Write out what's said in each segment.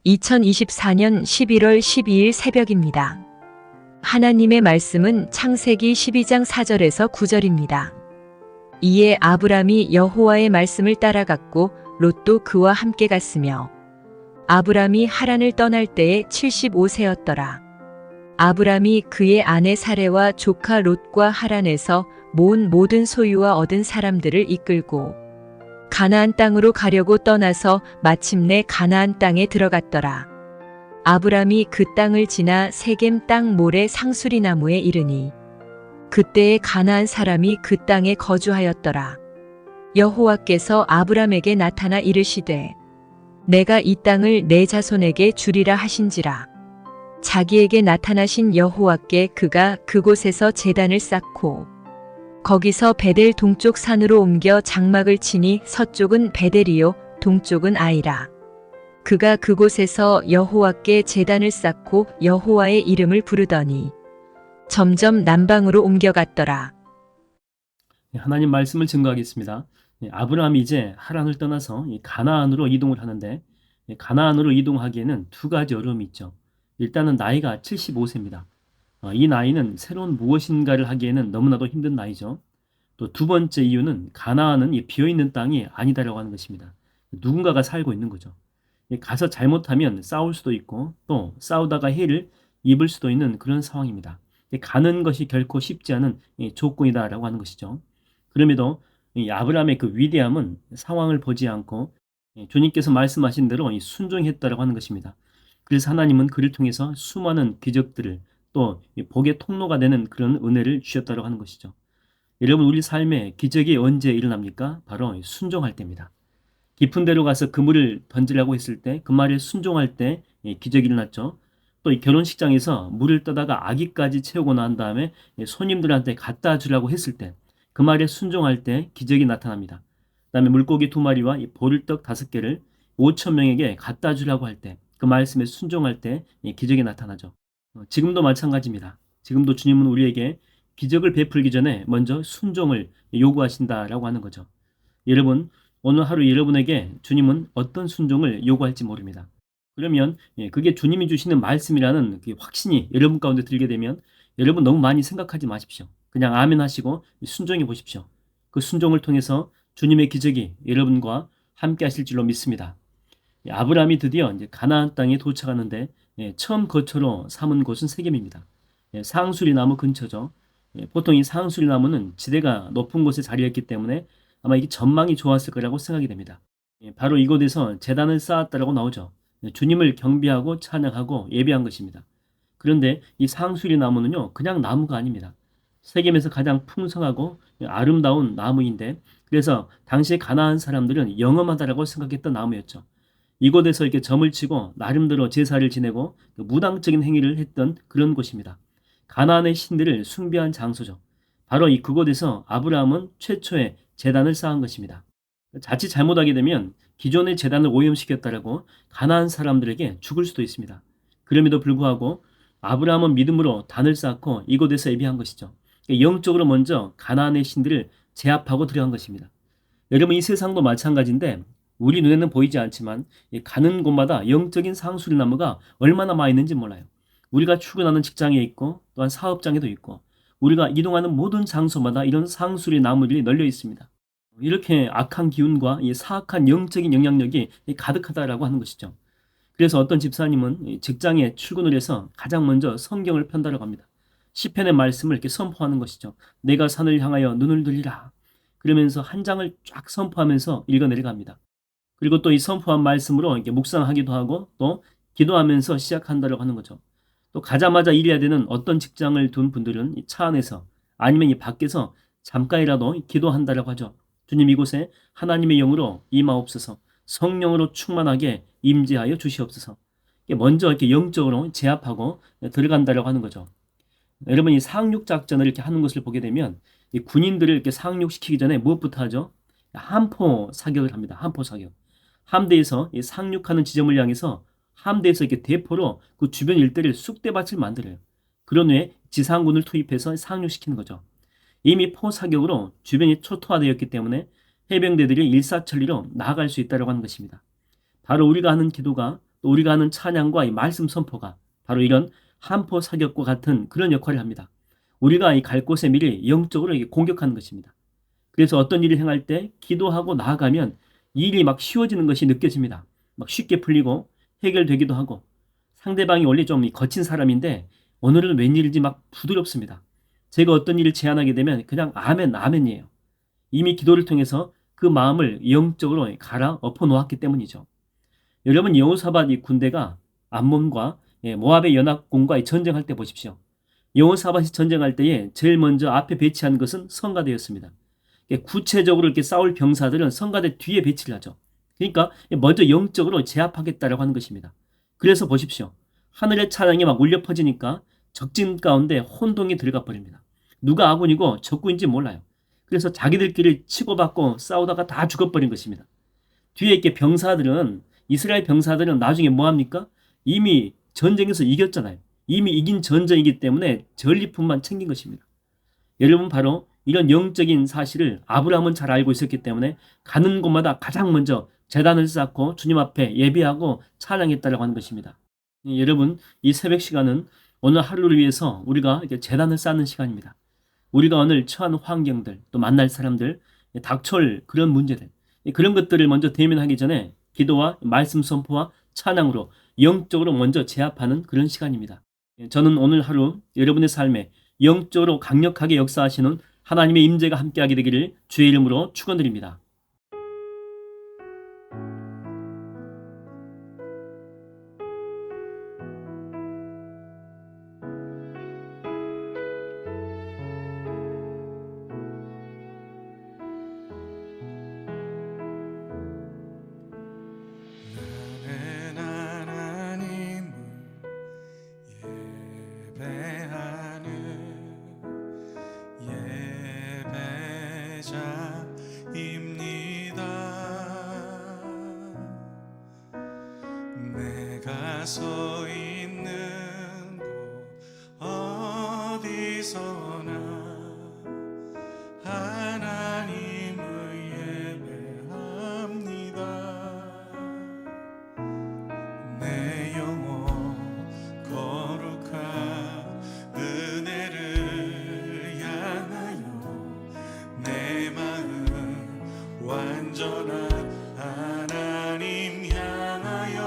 2024년 11월 12일 새벽입니다. 하나님의 말씀은 창세기 12장 4절에서 9절입니다. 이에 아브람이 여호와의 말씀을 따라갔고 롯도 그와 함께 갔으며 아브람이 하란을 떠날 때에 75세였더라. 아브람이 그의 아내 사레와 조카 롯과 하란에서 모은 모든 소유와 얻은 사람들을 이끌고 가나안 땅으로 가려고 떠나서 마침내 가나안 땅에 들어갔더라. 아브람이 그 땅을 지나 세겜 땅 모래 상수리 나무에 이르니 그때에 가나안 사람이 그 땅에 거주하였더라. 여호와께서 아브람에게 나타나 이르시되 내가 이 땅을 내 자손에게 주리라 하신지라. 자기에게 나타나신 여호와께 그가 그곳에서 제단을 쌓고 거기서 베델 동쪽 산으로 옮겨 장막을 치니 서쪽은 베델이요 동쪽은 아이라. 그가 그곳에서 여호와께 제단을 쌓고 여호와의 이름을 부르더니 점점 남방으로 옮겨갔더라. 하나님 말씀을 증거하겠습니다. 아브라함이 이제 하란을 떠나서 가나안으로 이동을 하는데 가나안으로 이동하기에는 두 가지 어려움이 있죠. 일단은 나이가 75세입니다. 이 나이는 새로운 무엇인가를 하기에는 너무나도 힘든 나이죠. 또 두 번째 이유는 가나안은 비어있는 땅이 아니다라고 하는 것입니다. 누군가가 살고 있는 거죠. 가서 잘못하면 싸울 수도 있고 또 싸우다가 해를 입을 수도 있는 그런 상황입니다. 가는 것이 결코 쉽지 않은 조건이다라고 하는 것이죠. 그럼에도 아브라함의 그 위대함은 상황을 보지 않고 주님께서 말씀하신 대로 순종했다라고 하는 것입니다. 그래서 하나님은 그를 통해서 수많은 기적들을 또 복의 통로가 되는 그런 은혜를 주셨다고 하는 것이죠. 여러분, 우리 삶에 기적이 언제 일어납니까? 바로 순종할 때입니다. 깊은 데로 가서 그물을 던지려고 했을 때 그 말에 순종할 때 기적이 일어났죠. 또 이 결혼식장에서 물을 떠다가 아기까지 채우고 난 다음에 손님들한테 갖다 주려고 했을 때 그 말에 순종할 때 기적이 나타납니다. 그 다음에 물고기 2마리와 이 보리떡 5개를 5,000명에게 갖다 주려고 할 때 그 말씀에 순종할 때 기적이 나타나죠. 지금도 마찬가지입니다. 지금도 주님은 우리에게 기적을 베풀기 전에 먼저 순종을 요구하신다라고 하는 거죠. 여러분, 오늘 하루 여러분에게 주님은 어떤 순종을 요구할지 모릅니다. 그러면 그게 주님이 주시는 말씀이라는 그 확신이 여러분 가운데 들게 되면 여러분 너무 많이 생각하지 마십시오. 그냥 아멘 하시고 순종해 보십시오. 그 순종을 통해서 주님의 기적이 여러분과 함께 하실 줄로 믿습니다. 아브라함이 드디어 이제 가나안 땅에 도착하는데 처음 거처로 삼은 곳은 세겜입니다. 상수리 나무 근처죠. 보통 이 상수리 나무는 지대가 높은 곳에 자리했기 때문에 아마 이게 전망이 좋았을 거라고 생각이 됩니다. 바로 이곳에서 제단을 쌓았다라고 나오죠. 주님을 경배하고 찬양하고 예배한 것입니다. 그런데 이 상수리 나무는요, 그냥 나무가 아닙니다. 세겜에서 가장 풍성하고 아름다운 나무인데 그래서 당시 가나안 사람들은 영험하다라고 생각했던 나무였죠. 이곳에서 이렇게 점을 치고 나름대로 제사를 지내고 무당적인 행위를 했던 그런 곳입니다. 가나안의 신들을 숭배한 장소죠. 바로 그곳에서 아브라함은 최초의 제단을 쌓은 것입니다. 자칫 잘못하게 되면 기존의 제단을 오염시켰다라고 가나안 사람들에게 죽을 수도 있습니다. 그럼에도 불구하고 아브라함은 믿음으로 단을 쌓고 이곳에서 예배한 것이죠. 영적으로 먼저 가나안의 신들을 제압하고 들어간 것입니다. 여러분, 이 세상도 마찬가지인데 우리 눈에는 보이지 않지만 가는 곳마다 영적인 상수리 나무가 얼마나 많이 있는지 몰라요. 우리가 출근하는 직장에 있고 또한 사업장에도 있고 우리가 이동하는 모든 장소마다 이런 상수리 나무들이 널려 있습니다. 이렇게 악한 기운과 이 사악한 영적인 영향력이 가득하다라고 하는 것이죠. 그래서 어떤 집사님은 직장에 출근을 해서 가장 먼저 성경을 편다라고 합니다. 시편의 말씀을 이렇게 선포하는 것이죠. 내가 산을 향하여 눈을 들리라. 그러면서 한 장을 쫙 선포하면서 읽어 내려갑니다. 그리고 또 이 선포한 말씀으로 이렇게 묵상하기도 하고 또 기도하면서 시작한다라고 하는 거죠. 또 가자마자 일해야 되는 어떤 직장을 둔 분들은 이 차 안에서 아니면 이 밖에서 잠깐이라도 기도한다라고 하죠. 주님, 이곳에 하나님의 영으로 임하옵소서, 성령으로 충만하게 임재하여 주시옵소서. 먼저 이렇게 영적으로 제압하고 들어간다라고 하는 거죠. 여러분, 이 상륙 작전을 이렇게 하는 것을 보게 되면 이 군인들을 이렇게 상륙시키기 전에 무엇부터 하죠? 함포 사격을 합니다. 함포 사격. 함대에서 이 상륙하는 지점을 향해서 함대에서 이렇게 대포로 그 주변 일대를 쑥대밭을 만들어요. 그런 후에 지상군을 투입해서 상륙시키는 거죠. 이미 포 사격으로 주변이 초토화되었기 때문에 해병대들이 일사천리로 나아갈 수 있다고 하는 것입니다. 바로 우리가 하는 기도가 또 우리가 하는 찬양과 이 말씀 선포가 바로 이런 한포 사격과 같은 그런 역할을 합니다. 우리가 이 갈 곳에 미리 영적으로 공격하는 것입니다. 그래서 어떤 일을 행할 때 기도하고 나아가면 이 일이 막 쉬워지는 것이 느껴집니다. 막 쉽게 풀리고 해결되기도 하고, 상대방이 원래 좀 거친 사람인데 오늘은 웬일인지 막 부드럽습니다. 제가 어떤 일을 제안하게 되면 그냥 아멘, 아멘이에요. 이미 기도를 통해서 그 마음을 영적으로 갈아 엎어 놓았기 때문이죠. 여러분, 여호사밧 이 군대가 암몬과 모압의 연합군과 전쟁할 때 보십시오. 여호사밧이 전쟁할 때에 제일 먼저 앞에 배치한 것은 성가대였습니다. 구체적으로 이렇게 싸울 병사들은 성가대 뒤에 배치를 하죠. 그러니까 먼저 영적으로 제압하겠다라고 하는 것입니다. 그래서 보십시오. 하늘의 찬양이 막 울려 퍼지니까 적진 가운데 혼동이 들어가 버립니다. 누가 아군이고 적군인지 몰라요. 그래서 자기들끼리 치고받고 싸우다가 다 죽어버린 것입니다. 뒤에 이렇게 병사들은, 이스라엘 병사들은 나중에 뭐합니까? 이미 전쟁에서 이겼잖아요. 이미 이긴 전쟁이기 때문에 전리품만 챙긴 것입니다. 여러분, 바로 이런 영적인 사실을 아브라함은 잘 알고 있었기 때문에 가는 곳마다 가장 먼저 제단을 쌓고 주님 앞에 예배하고 찬양했다라고 하는 것입니다. 여러분, 이 새벽 시간은 오늘 하루를 위해서 우리가 이렇게 제단을 쌓는 시간입니다. 우리가 오늘 처한 환경들, 또 만날 사람들, 닥쳐올 그런 문제들, 그런 것들을 먼저 대면하기 전에 기도와 말씀 선포와 찬양으로 영적으로 먼저 제압하는 그런 시간입니다. 저는 오늘 하루 여러분의 삶에 영적으로 강력하게 역사하시는 하나님의 임재가 함께하게 되기를 주의 이름으로 축원드립니다. 내가 서 있는 곳 어디서나 하나님을 예배합니다. 내 영혼 거룩한 은혜를 향하여 내 마음 완전한 하나님 향하여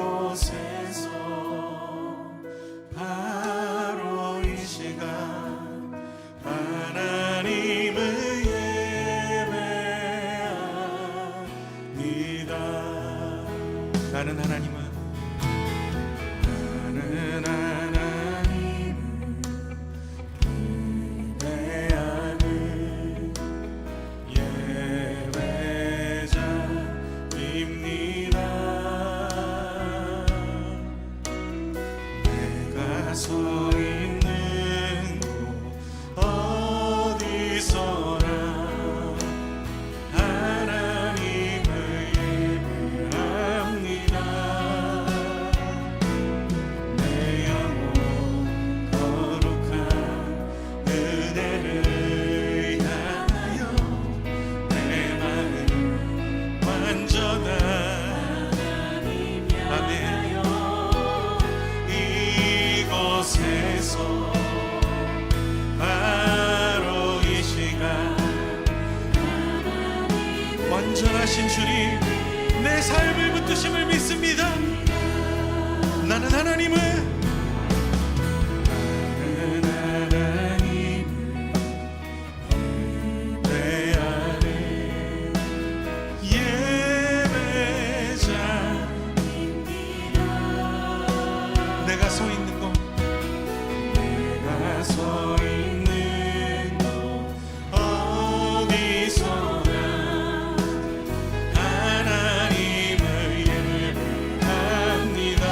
이곳에서 바로 이 시간 하나님을 예배합니다. 나는 하나님을 예배하는 예배자입니다. 내가 서 있는 곳 어디서나 하나님을 예배합니다. 내 영혼 거룩한 은혜를 향하여 내 마음 완전한 아멘. 이곳에서 바로 이 시간 완전하신 주님 내 삶을 붙드심을 믿습니다. 나는 하나님을 예배하는 예배자입니다. 내가 서 있는 곳 내가 서 있는 곳 어디서나 하나님을 예배합니다.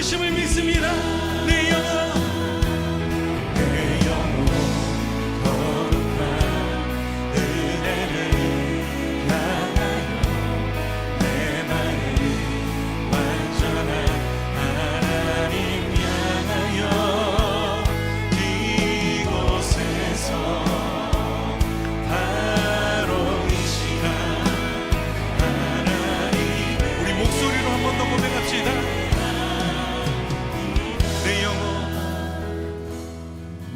부르심을 믿습니다. 내 영혼 거룩한 은혜를 향하여 내 마음 완전한 하나님 향하여 이곳에서 바로 이 시간 하나님 우리 목소리로 한 번 더 고백합시다.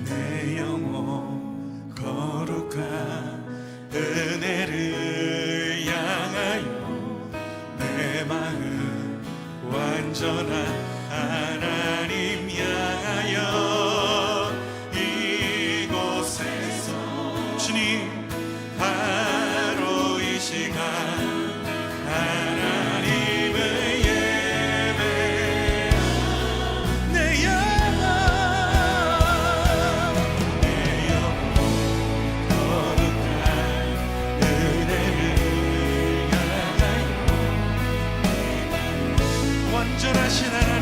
내 영혼 거룩한 은혜를 향하여 내 마음 완전한 하나님 향하여 이곳에서 주님 바로 이 시간 하나님을 예배하며 내 영혼 거룩한 은혜를 향하여 완전하신 하나님